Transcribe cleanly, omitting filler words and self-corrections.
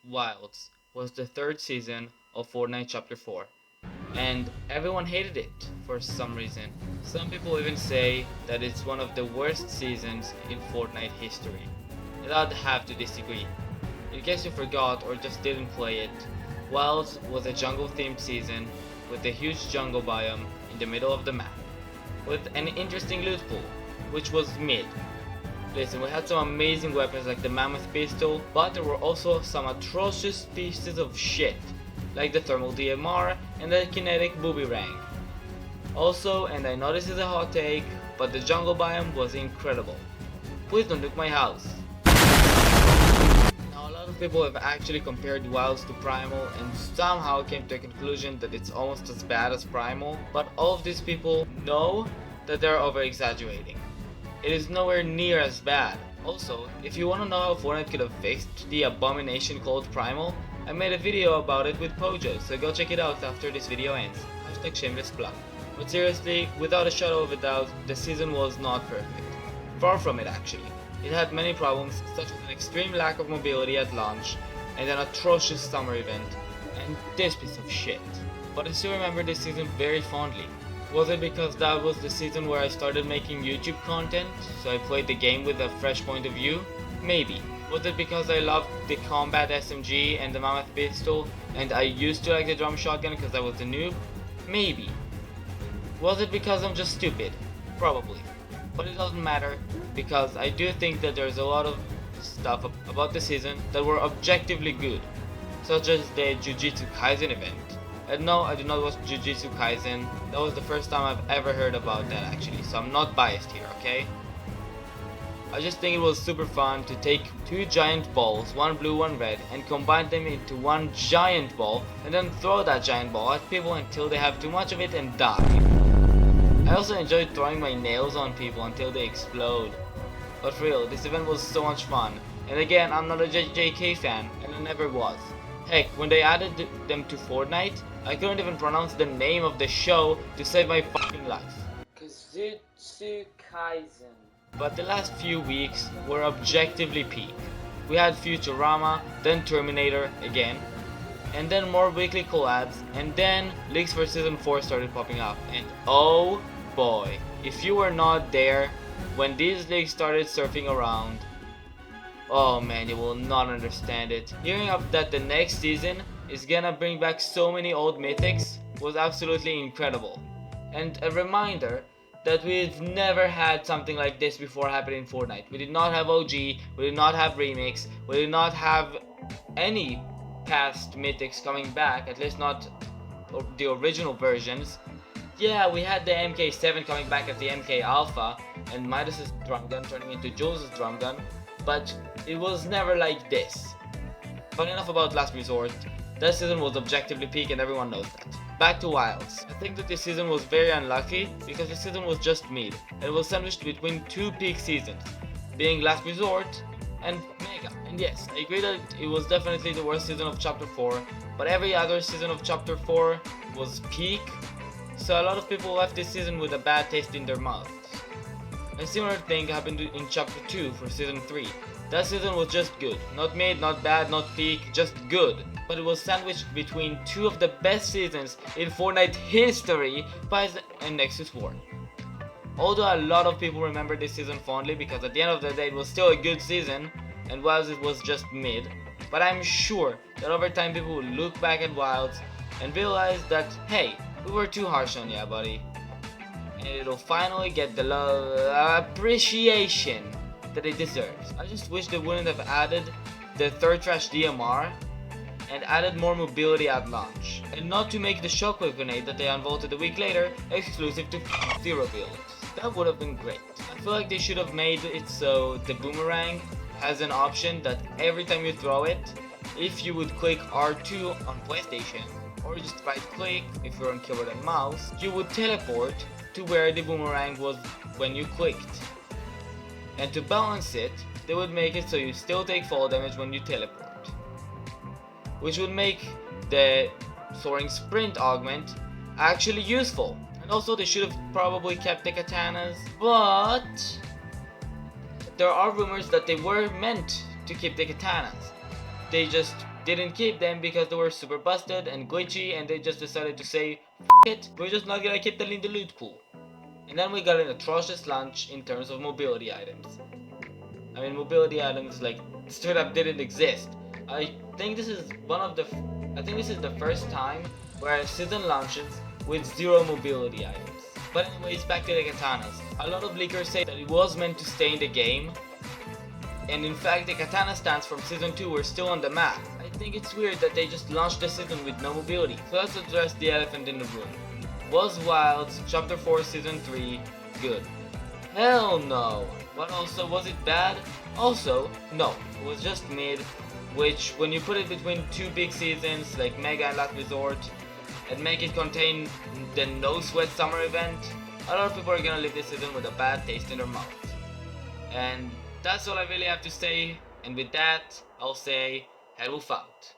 Wilds was the third season of Fortnite Chapter 4, and everyone hated it for some reason. Some people even say that it's one of the worst seasons in Fortnite history, and I'd have to disagree. In case you forgot or just didn't play it, Wilds was a jungle themed season with a huge jungle biome in the middle of the map, with an interesting loot pool, which was mid. Listen, we had some amazing weapons like the mammoth pistol, but there were also some atrocious pieces of shit, like the thermal DMR and the kinetic boomerang. Also, and I know this is a hot take, but the jungle biome was incredible. Please don't nuke my house. Now a lot of people have actually compared Wilds to Primal and somehow came to a conclusion that it's almost as bad as Primal, but all of these people know that they're over exaggerating. It is nowhere near as bad. Also, if you want to know how Fortnite could have fixed the abomination called Primal, I made a video about it with Pojo, so go check it out after this video ends. Hashtag shameless plug. But seriously, without a shadow of a doubt, the season was not perfect. Far from it actually. It had many problems, such as an extreme lack of mobility at launch, and an atrocious summer event, and this piece of shit. But I still remember this season very fondly. Was it because that was the season where I started making YouTube content, so I played the game with a fresh point of view? Maybe. Was it because I loved the combat SMG and the mammoth pistol, and I used to like the drum shotgun because I was a noob? Maybe. Was it because I'm just stupid? Probably. But it doesn't matter, because I do think that there's a lot of stuff about the season that were objectively good, such as the Jujutsu Kaisen event. And no, I did not watch Jujutsu Kaisen. That was the first time I've ever heard about that actually, so I'm not biased here, okay? I just think it was super fun to take two giant balls, one blue, one red, and combine them into one giant ball, and then throw that giant ball at people until they have too much of it and die. I also enjoyed throwing my nails on people until they explode. But for real, this event was so much fun. And again, I'm not a JJK fan, and I never was. Heck, when they added them to Fortnite, I couldn't even pronounce the name of the show to save my fucking life. Jujutsu Kaisen. But the last few weeks were objectively peak. We had Futurama, then Terminator again, and then more weekly collabs, and then leaks for season 4 started popping up. And oh boy, if you were not there when these leaks started surfing around, oh man, you will not understand it. Hearing up that the next season is gonna bring back so many old mythics was absolutely incredible. And a reminder that we've never had something like this before happen in Fortnite. We did not have OG, we did not have Remix, we did not have any past mythics coming back, at least not the original versions. Yeah, we had the MK7 coming back as the MK Alpha, and Midas's drum gun turning into Jules' drum gun, but it was never like this. But enough about Last Resort. That season was objectively peak and everyone knows that. Back to Wilds. I think that this season was very unlucky because the season was just mid, and it was sandwiched between two peak seasons, being Last Resort and Mega. And yes, I agree that it was definitely the worst season of Chapter 4, but every other season of Chapter 4 was peak, so a lot of people left this season with a bad taste in their mouths. A similar thing happened in Chapter 2 for Season 3. That season was just good. Not mid, not bad, not peak, just good. But it was sandwiched between two of the best seasons in Fortnite history, Pies and Nexus War. Although a lot of people remember this season fondly because at the end of the day it was still a good season, and Wilds it was just mid, but I'm sure that over time people will look back at Wilds and realize that, hey, we were too harsh on ya, buddy. And it'll finally get the appreciation that it deserves. I just wish they wouldn't have added the third trash DMR and added more mobility at launch, and not to make the shockwave grenade that they unvaulted a week later exclusive to zero builds. That would have been great. I feel like they should have made it so the boomerang has an option that every time you throw it, if you would click R2 on PlayStation, or just right click if you're on keyboard and mouse, you would teleport to where the boomerang was when you clicked. And to balance it, they would make it so you still take fall damage when you teleport, which would make the soaring sprint augment actually useful. And also they should have probably kept the katanas, but there are rumors that they were meant to keep the katanas. They just didn't keep them because they were super busted and glitchy, and they just decided to say, F it, we're just not gonna keep them in the loot pool. And then we got an atrocious launch in terms of mobility items. I mean, mobility items like straight up didn't exist. I think this is the first time where a season launches with zero mobility items. But anyways, back to the katanas. A lot of leakers say that it was meant to stay in the game, and in fact the katana stands from season 2 were still on the map. I think it's weird that they just launched the season with no mobility. So let's address the elephant in the room. Was Wilds Chapter 4 Season 3 good? Hell no! But also, was it bad? Also, no. It was just mid, which when you put it between two big seasons like Mega and Last Resort, and make it contain the No Sweat Summer event, a lot of people are gonna leave this season with a bad taste in their mouth. And that's all I really have to say, and with that, I'll say, Hello out.